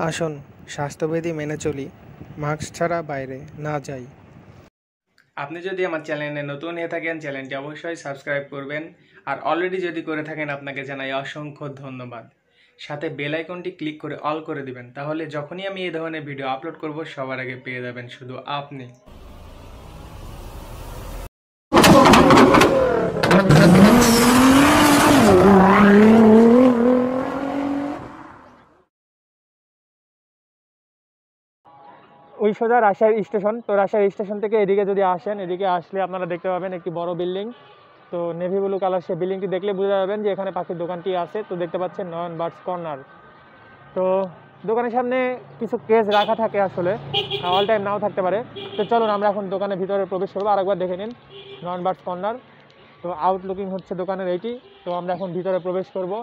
আসুন স্বাস্থ্যবিধি মেনে চলি, মাস্ক ছাড়া বাইরে না যাই। আপনি যদি আমার চ্যানেলে নতুন হয়ে থাকেন চ্যানেলটি অবশ্যই সাবস্ক্রাইব করবেন, আর অলরেডি যদি করে থাকেন আপনাকে জানাই অসংখ্য ধন্যবাদ। সাথে বেল আইকনটি ক্লিক করে অল করে দিবেন, তাহলে যখনই আমি এই ধরনের ভিডিও আপলোড করব সবার আগে পেয়ে যাবেন শুধু আপনি। ওই সোজা রাজশাহী স্টেশন। তো রাজশাহী স্টেশন থেকে এদিকে যদি আসেন, এদিকে আসলে আপনারা দেখতে পাবেন একটি বড় বিল্ডিং। তো নেভি ব্লু কালার সেই বিল্ডিংটি দেখলে বুঝতে যাবেন যে এখানে পাখির দোকানটি আছে। তো দেখতে পাচ্ছেন নয়ন বার্ডস কর্নার। তো দোকানের সামনে কিছু কেস রাখা থাকে, আসলে অল টাইম নাও থাকতে পারে। তো চলুন আমরা এখন দোকানের ভিতরে প্রবেশ করবো। আরেকবার দেখে নিন নয়ন বার্ডস কর্নার। তো আউটলুকিং হচ্ছে দোকানের এইটি। তো আমরা এখন ভিতরে প্রবেশ করব।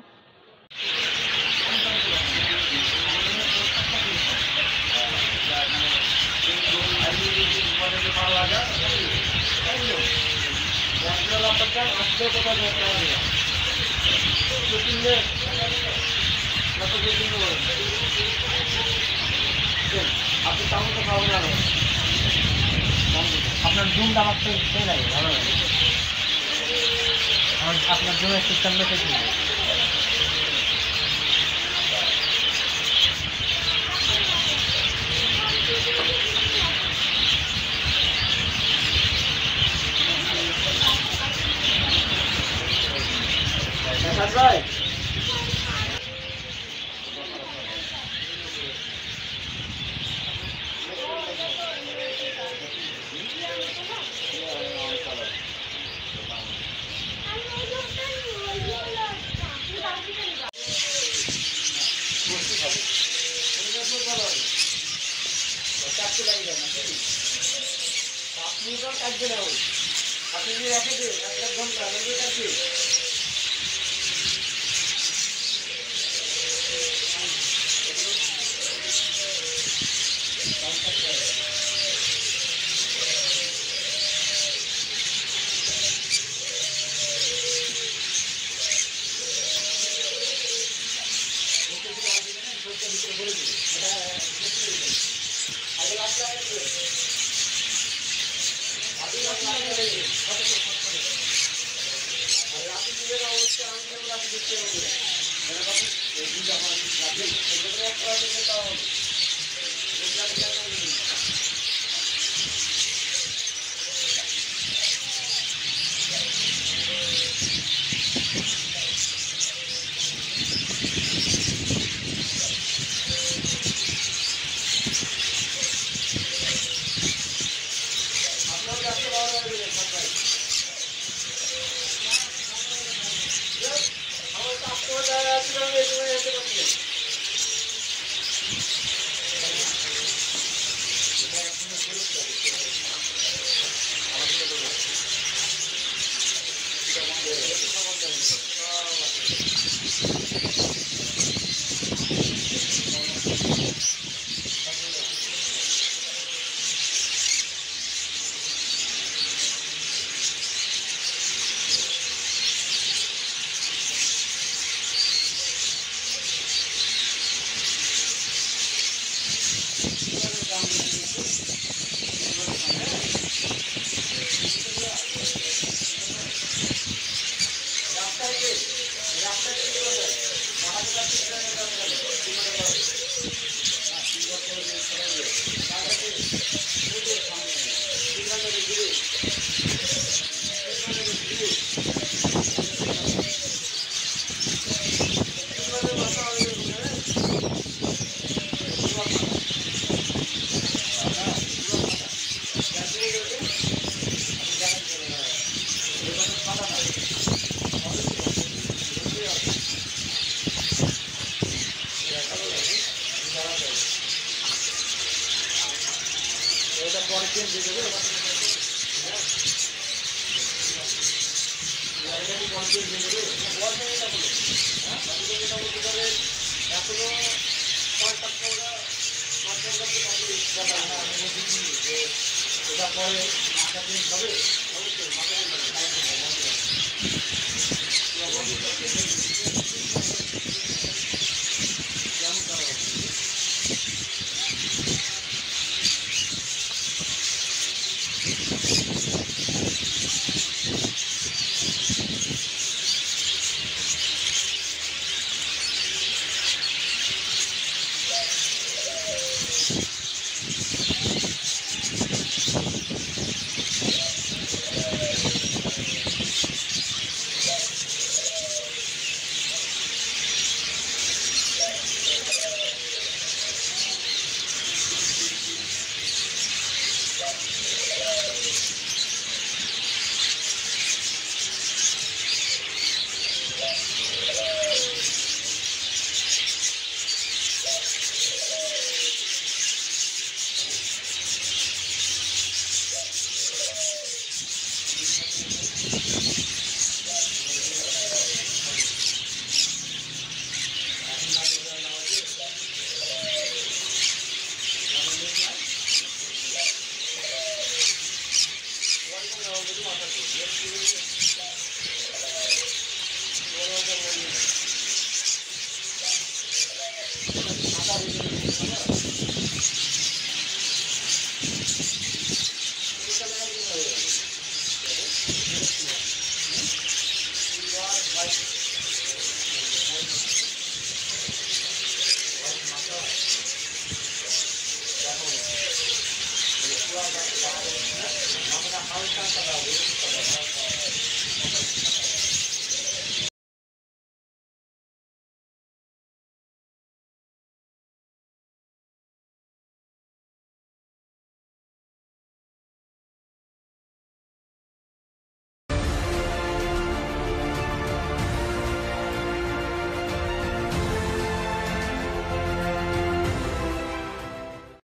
আপনার জুমটা আমার সেই লাগে, ভালো লাগে। আপনার জুমের সিস্টেমটা ঠিক নেই। ভাই আমরা হালকা